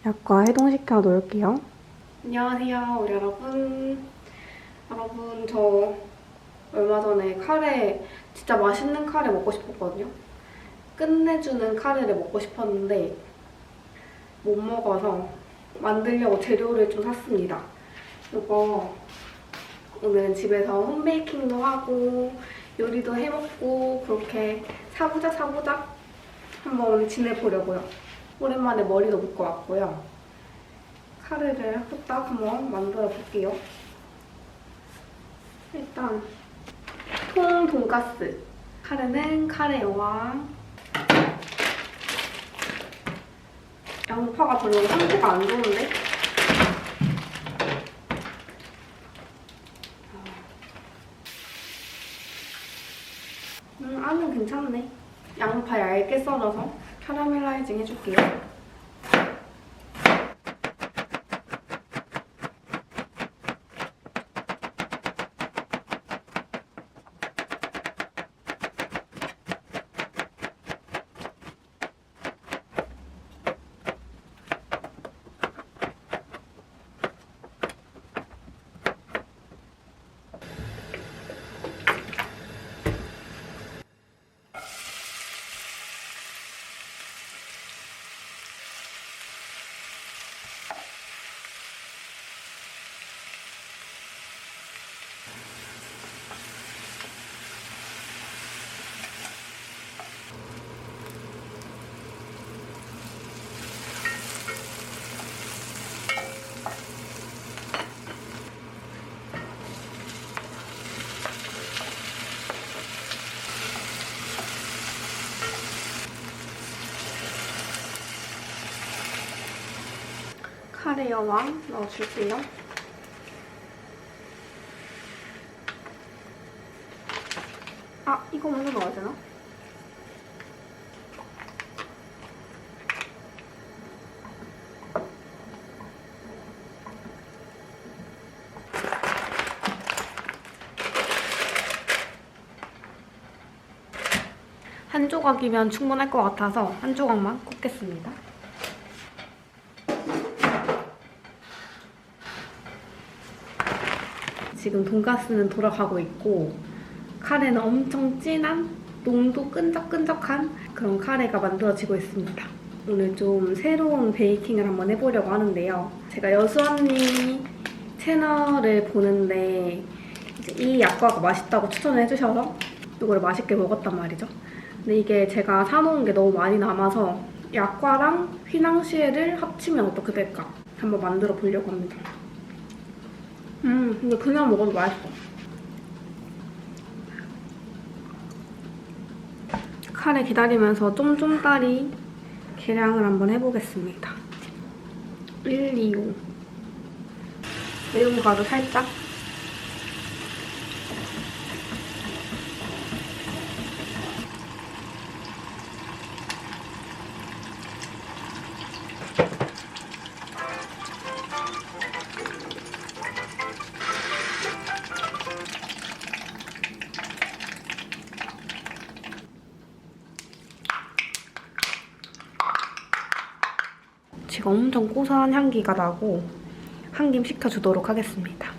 약과 해동시켜 놓을게요. 안녕하세요, 우리 여러분. 여러분, 저 얼마 전에 카레, 진짜 맛있는 카레 먹고 싶었거든요. 끝내주는 카레를 먹고 싶었는데 못 먹어서 만들려고 재료를 좀 샀습니다. 이거 오늘은 집에서 홈베이킹도 하고 요리도 해먹고 그렇게 사부작 한번 지내보려고요. 오랜만에 머리도 묶어 왔고요. 카레를 후딱 한번 만들어 볼게요. 일단 돈가스. 카레는 카레 여왕. 양파가 별로 상태가 안 좋은데? 안은 괜찮네. 양파 얇게 썰어서 캐러멜라이징 해줄게요. 카레 여왕 넣어줄게요. 이거 먼저 넣어야 되나? 한 조각이면 충분할 것 같아서 한 조각만 굽겠습니다. 지금 돈가스는 돌아가고 있고 카레는 엄청 진한 농도 끈적끈적한 그런 카레가 만들어지고 있습니다. 오늘 좀 새로운 베이킹을 한번 해보려고 하는데요. 제가 여수 언니 채널을 보는데 이제 이 약과가 맛있다고 추천을 해주셔서 이걸 맛있게 먹었단 말이죠. 근데 이게 제가 사놓은 게 너무 많이 남아서 약과랑 휘낭시에를 합치면 어떻게 될까 한번 만들어 보려고 합니다. 근데 그냥 먹어도 맛있어. 카레 기다리면서 쫌쫌따리 계량을 한번 해보겠습니다. 1, 2, 5 매운 가루 살짝. 지금 엄청 고소한 향기가 나고 한 김 식혀주도록 하겠습니다.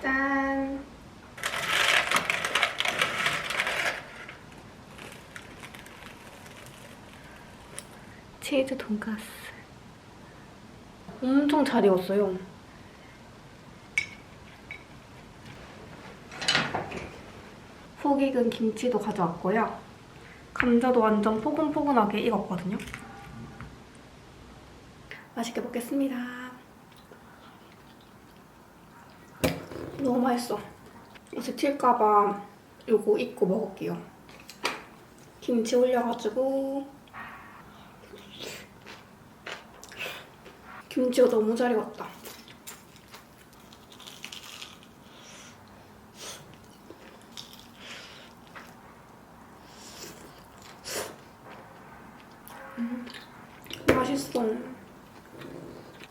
짠! 치즈 돈가스. 엄청 잘 익었어요. 속 익은 김치도 가져왔고요. 감자도 완전 포근포근하게 익었거든요. 맛있게 먹겠습니다. 너무 맛있어. 옷에 튈까봐 요거 입고 먹을게요. 김치 올려가지고 김치가 너무 잘 익었다. 맛있어.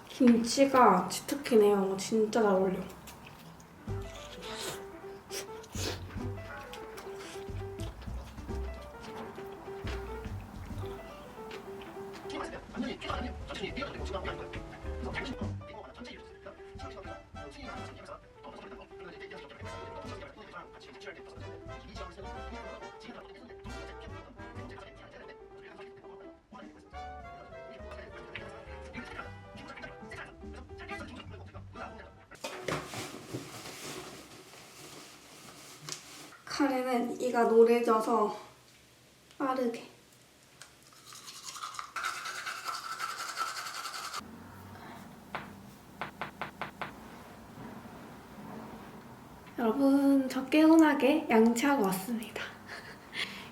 김치가 치트키네요. 진짜 잘 어울려. 카레는 이가 노래져서 빠르게. 여러분, 저 개운하게 양치하고 왔습니다.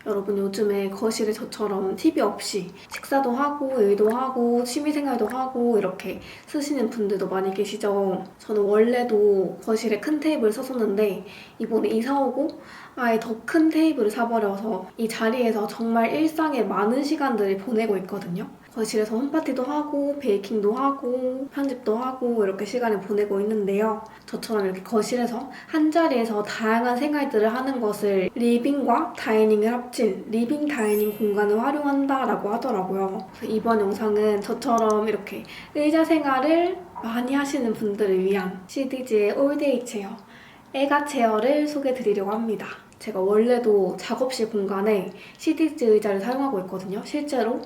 여러분, 요즘에 거실에 저처럼 TV 없이 식사도 하고 일도 하고 취미생활도 하고 이렇게 쓰시는 분들도 많이 계시죠. 저는 원래도 거실에 큰 테이블을 썼었는데 이번에 이사 오고 아예 더 큰 테이블을 사버려서 이 자리에서 정말 일상의 많은 시간들을 보내고 있거든요. 거실에서 홈파티도 하고 베이킹도 하고 편집도 하고 이렇게 시간을 보내고 있는데요. 저처럼 이렇게 거실에서 한자리에서 다양한 생활들을 하는 것을 리빙과 다이닝을 합친 리빙 다이닝 공간을 활용한다라고 하더라고요. 그래서 이번 영상은 저처럼 이렇게 의자 생활을 많이 하시는 분들을 위한 CDG의 올데이 체어, 애가 체어를 소개해드리려고 합니다. 제가 원래도 작업실 공간에 CDG 의자를 사용하고 있거든요, 실제로.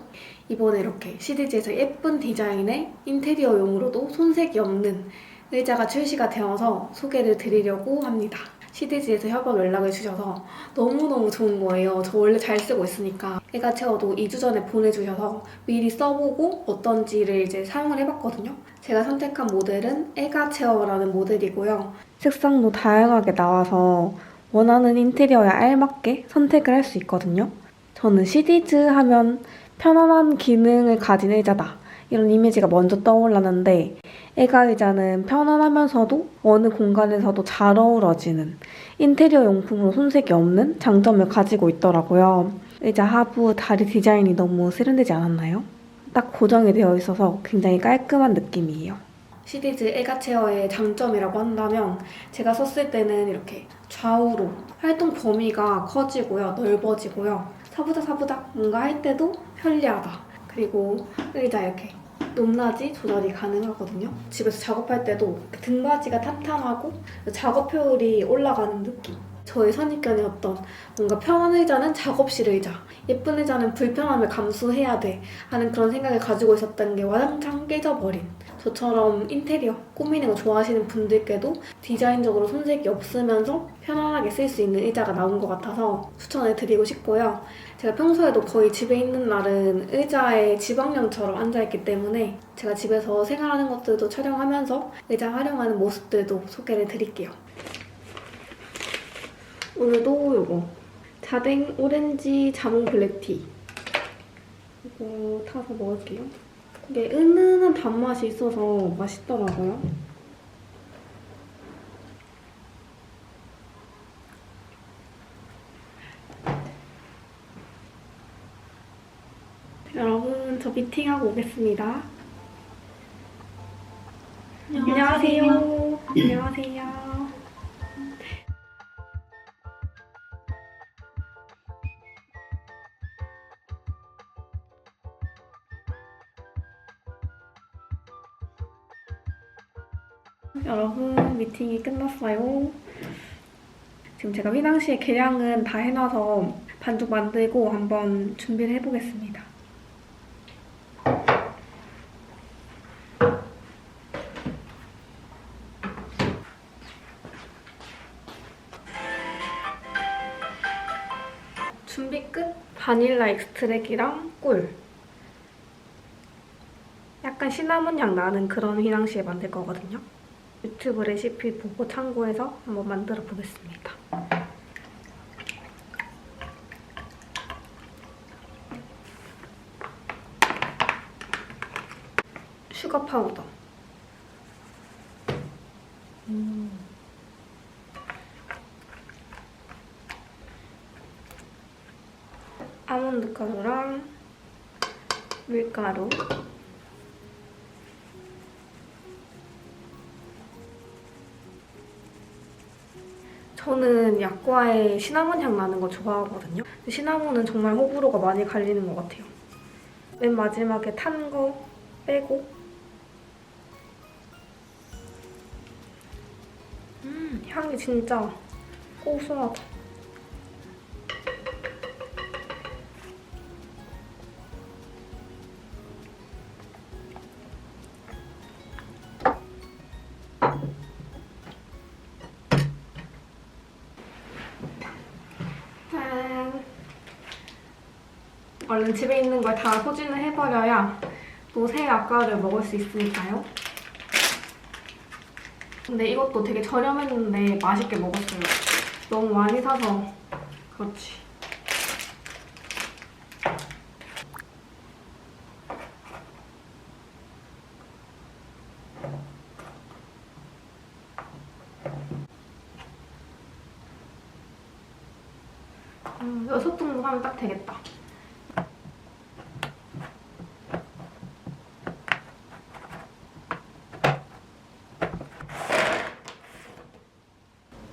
이번에 이렇게 CDG에서 예쁜 디자인의 인테리어용으로도 손색이 없는 의자가 출시가 되어서 소개를 드리려고 합니다. CDG에서 협업 연락을 주셔서 너무너무 좋은 거예요. 저 원래 잘 쓰고 있으니까. 애가 체어도 2주 전에 보내주셔서 미리 써보고 어떤지를 이제 사용을 해봤거든요. 제가 선택한 모델은 애가 체어라는 모델이고요. 색상도 다양하게 나와서 원하는 인테리어에 알맞게 선택을 할 수 있거든요. 저는 CDG 하면 편안한 기능을 가진 의자다, 이런 이미지가 먼저 떠올랐는데 애가 의자는 편안하면서도 어느 공간에서도 잘 어우러지는 인테리어 용품으로 손색이 없는 장점을 가지고 있더라고요. 의자 하부 다리 디자인이 너무 세련되지 않았나요? 딱 고정이 되어 있어서 굉장히 깔끔한 느낌이에요. CDG 애가 체어의 장점이라고 한다면 제가 썼을 때는 이렇게 좌우로 활동 범위가 커지고요, 넓어지고요. 사부작 뭔가 할 때도 편리하다. 그리고 의자 이렇게 높낮이 조절이 가능하거든요. 집에서 작업할 때도 등받이가 탄탄하고 작업 효율이 올라가는 느낌. 저의 선입견이었던 뭔가 편한 의자는 작업실 의자, 예쁜 의자는 불편함을 감수해야 돼 하는 그런 생각을 가지고 있었던 게 와장창 깨져버린, 저처럼 인테리어 꾸미는 거 좋아하시는 분들께도 디자인적으로 손색이 없으면서 편안하게 쓸 수 있는 의자가 나온 것 같아서 추천을 드리고 싶고요. 제가 평소에도 거의 집에 있는 날은 의자에 지방령처럼 앉아있기 때문에 제가 집에서 생활하는 것들도 촬영하면서 의자 활용하는 모습들도 소개를 드릴게요. 오늘도 요거 자댕 오렌지 자몽 블랙티 이거 타서 먹을게요. 이게 은은한 단맛이 있어서 맛있더라고요. 여러분, 저 미팅하고 오겠습니다. 안녕하세요. 안녕하세요. 여러분, 미팅이 끝났어요. 지금 제가 휘낭시에 계량은 다 해놔서 반죽 만들고 한번 준비를 해보겠습니다. 준비 끝! 바닐라 익스트랙이랑 꿀. 약간 시나몬 향 나는 그런 휘낭시에 만들 거거든요. 유튜브 레시피 보고 참고해서 한번 만들어 보겠습니다. 슈거 파우더. 아몬드 가루랑 밀가루. 저는 약과에 시나몬 향 나는 거 좋아하거든요. 시나몬은 정말 호불호가 많이 갈리는 것 같아요. 맨 마지막에 탄 거 빼고 향이 진짜 고소하다. 짠! 얼른 집에 있는 걸 다 소진을 해버려야 또 새 아까를 먹을 수 있으니까요. 근데 이것도 되게 저렴했는데 맛있게 먹었어요. 너무 많이 사서 그렇지. 여섯 정도 하면 딱 되겠다.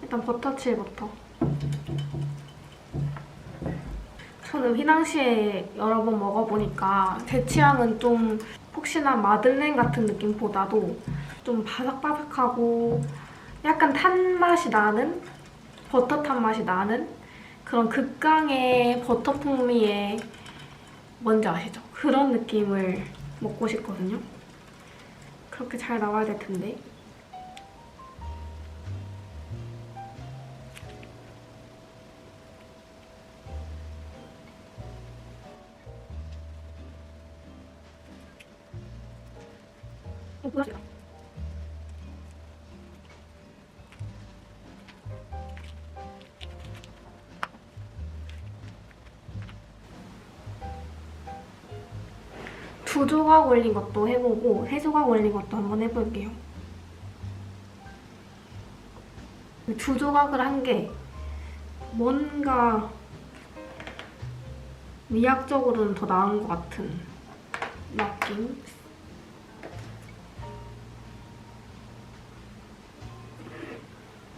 일단 버터칠부터. 저는 휘낭시에 여러 번 먹어보니까 제 취향은 좀 혹시나 마들렌 같은 느낌보다도 좀 바삭바삭하고 약간 탄 맛이 나는, 버터 탄 맛이 나는 그런 극강의 버터 풍미의, 뭔지 아시죠? 그런 느낌을 먹고 싶거든요. 그렇게 잘 나와야 될 텐데. 보여주세요. 두 조각 올린 것도 해보고 세 조각 올린 것도 한번 해볼게요. 두 조각을 한 게 뭔가 미학적으로는 더 나은 것 같은 느낌?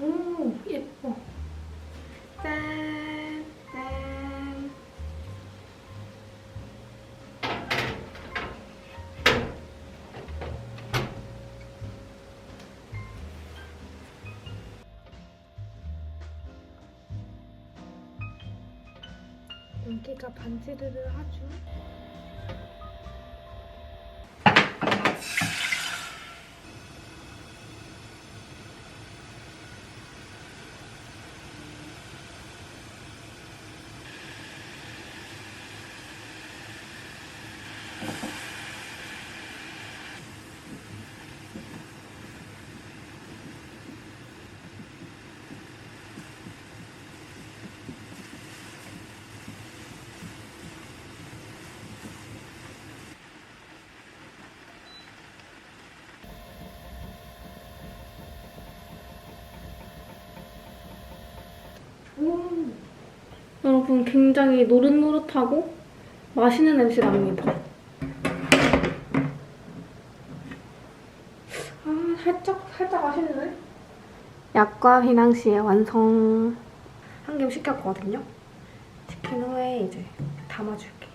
오, 예뻐. 짠, 짠. 여기가 반지르르 하죠. 여러분 굉장히 노릇노릇하고 맛있는 냄새 납니다. 아, 살짝 아쉽네. 약과 휘낭시에 완성. 한 겹 시켰거든요. 시킨 후에 이제 담아줄게요.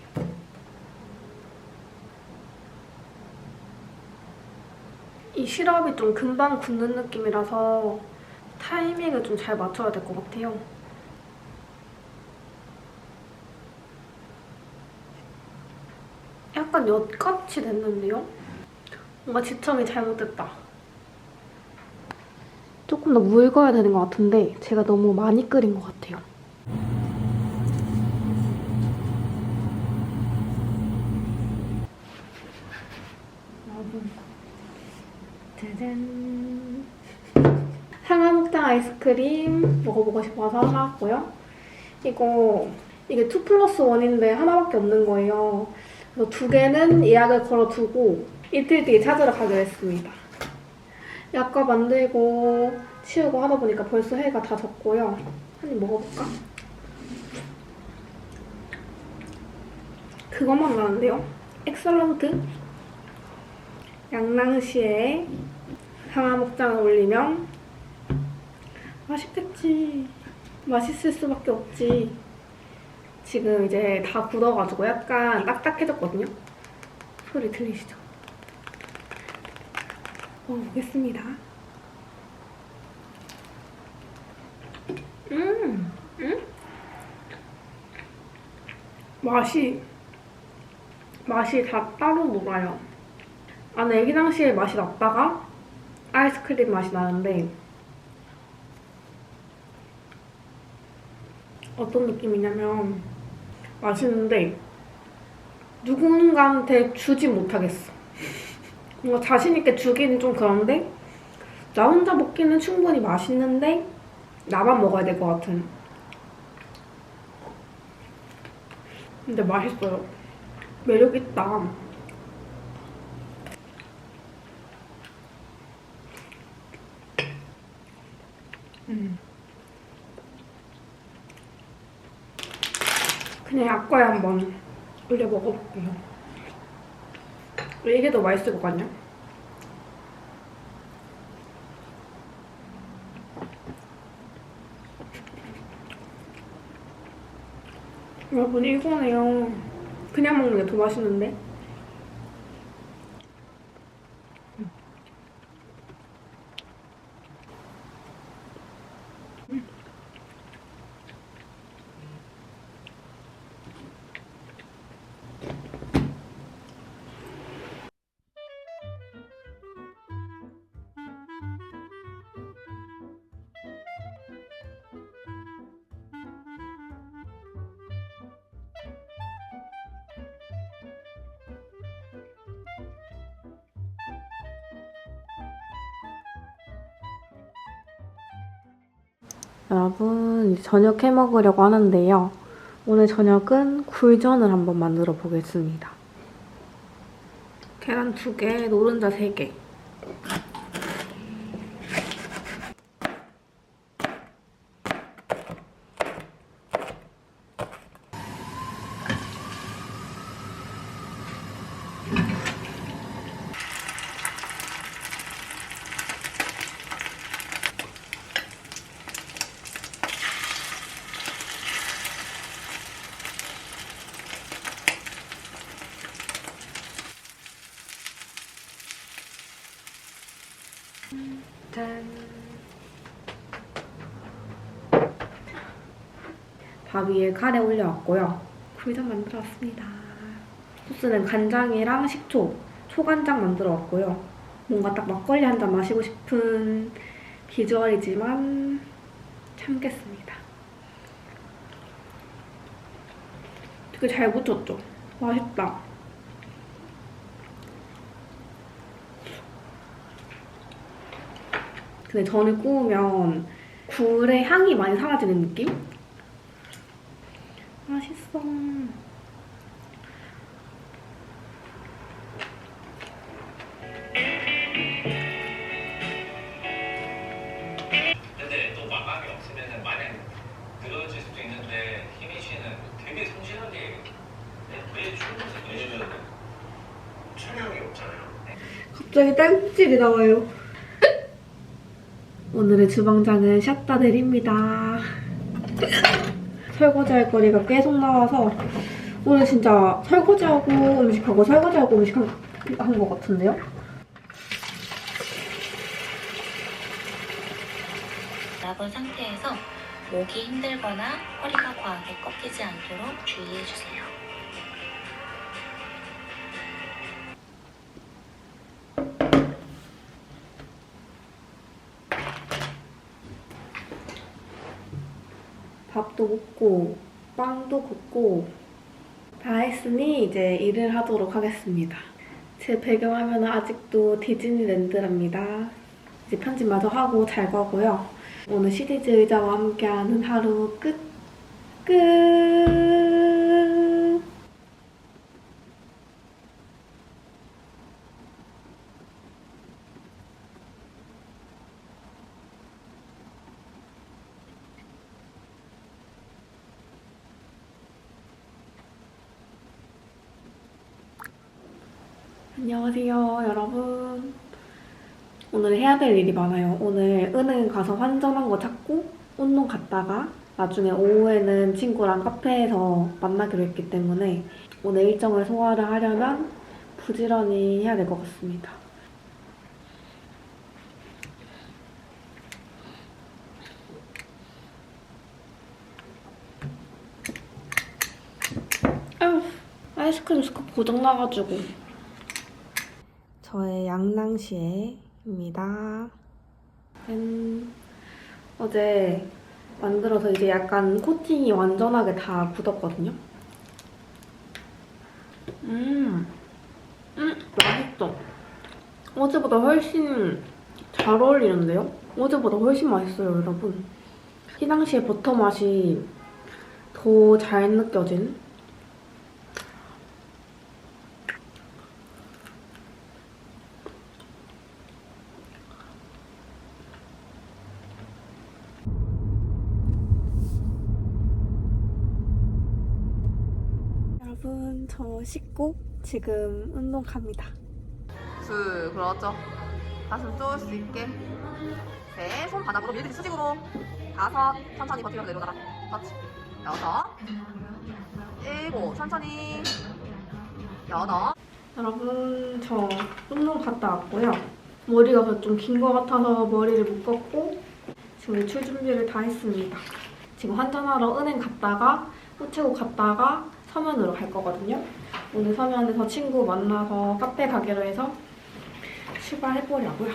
이 시럽이 좀 금방 굳는 느낌이라서 타이밍을 좀 잘 맞춰야 될 것 같아요. 약간 엿같이 됐는데요? 뭔가 지청이 잘못됐다. 조금 더 묽어야 되는 것 같은데 제가 너무 많이 끓인 것 같아요. 여러분, 짜잔! 상하목장 아이스크림 먹어보고 싶어서 사왔고요. 이게 2+1인데 하나밖에 없는 거예요. 그래서 2개는 예약을 걸어두고 이틀 뒤에 찾으러 가기로 했습니다. 약과 만들고 치우고 하다 보니까 벌써 해가 다 졌고요. 한 입 먹어볼까? 그것만 나는데요? 엑설런트 양랑시에 상하목장을 올리면 맛있겠지. 맛있을 수밖에 없지. 지금 이제 다 굳어가지고 약간 딱딱해졌거든요? 소리 들리시죠? 먹어보겠습니다. 응? 맛이 다 따로 놀아요. 나는 애기 당시에 맛이 났다가 아이스크림 맛이 나는데 어떤 느낌이냐면 맛있는데 누군가한테 주지 못하겠어. 뭔가 자신있게 주기는 좀 그런데 나 혼자 먹기는 충분히 맛있는데 나만 먹어야 될 것 같은. 근데 맛있어요. 매력있다. 그냥 약과에 한번 올려 먹어볼게요. 이게 더 맛있을 것 같냐? 여러분 이거네요. 그냥 먹는 게 더 맛있는데? 여러분 이제 저녁 해 먹으려고 하는데요. 오늘 저녁은 굴전을 한번 만들어 보겠습니다. 계란 2개, 노른자 3개. 짠! 밥 위에 카레 올려왔고요. 굴전 만들어왔습니다. 소스는 간장이랑 식초, 초간장 만들어왔고요. 뭔가 딱 막걸리 한 잔 마시고 싶은 비주얼이지만 참겠습니다. 되게 잘 묻혔죠? 맛있다. 근데 전을 구우면 굴의 향이 많이 사라지는 느낌? 맛있어. 근데 또 마감이 없으면 마냥 늘어질 수도 있는데 희민 씨는 되게 성실하게 매일 출근해서 왜냐면 촬영이 없잖아요. 갑자기 딸꾹질이 나와요. 오늘의 주방장은 샷다 내립니다. 설거지할 거리가 계속 나와서 오늘 진짜 설거지하고 음식하고 설거지하고 음식한 것 같은데요? 나본 상태에서 목이 힘들거나 허리가 과하게 꺾이지 않도록 주의해주세요. 밥도 먹고 빵도 굽고 다 했으니 이제 일을 하도록 하겠습니다. 제 배경화면은 아직도 디즈니랜드랍니다. 이제 편집마저 하고 잘 거고요. 오늘 시리즈 의자와 함께하는 하루 끝! 끝! 안녕하세요, 여러분. 오늘 해야 될 일이 많아요. 오늘 은행 가서 환전한 거 찾고 운동 갔다가 나중에 오후에는 친구랑 카페에서 만나기로 했기 때문에 오늘 일정을 소화를 하려면 부지런히 해야 될 것 같습니다. 아이스크림 스컵 고장나가지고. 저의 양낭시에입니다. 짠. 어제 만들어서 이제 약간 코팅이 완전하게 다 굳었거든요. 맛있어. 어제보다 훨씬 잘 어울리는데요? 어제보다 훨씬 맛있어요, 여러분. 희낭시의 버터 맛이 더 잘 느껴진. 여러분, 저 씻고 지금 운동 갑니다. 그렇죠. 가슴 쏠 수 있게. 셋, 손 바닥으로 밀듯이 수직으로. 5, 천천히 버티면서 내려오다가. 그렇지. 6, 7, 천천히. 8. 여러분, 저 운동 갔다 왔고요. 머리가 좀 긴 것 같아서 머리를 묶었고 지금 외출 준비를 다 했습니다. 지금 환전하러 은행 갔다가 우체국 갔다가 서면으로 갈 거거든요. 오늘 서면에서 친구 만나서 카페 가기로 해서 출발해보려고요.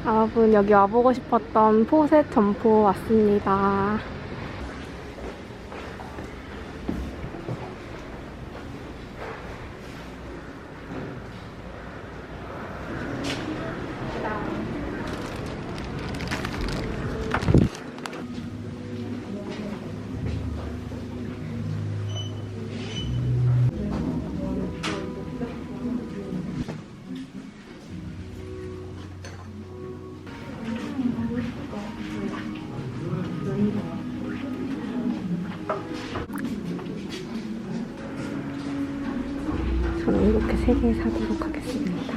여러분, 여기 와보고 싶었던 포셋 점포 왔습니다. 저는 이렇게 3개 사도록 하겠습니다.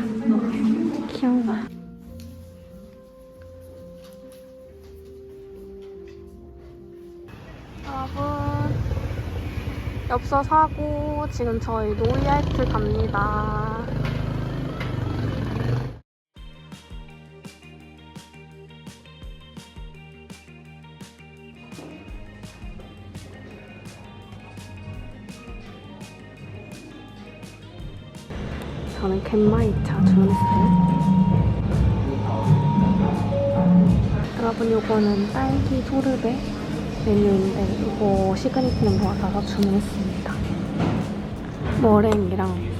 귀여워. 여러분, 엽서 사고 지금 저희 노이아이트 갑니다. 저는 캔마이차 주문했어요. 여러분, 요거는 딸기 소르베 메뉴인데 이거 시그니처인 것 같아서 주문했습니다. 머랭이랑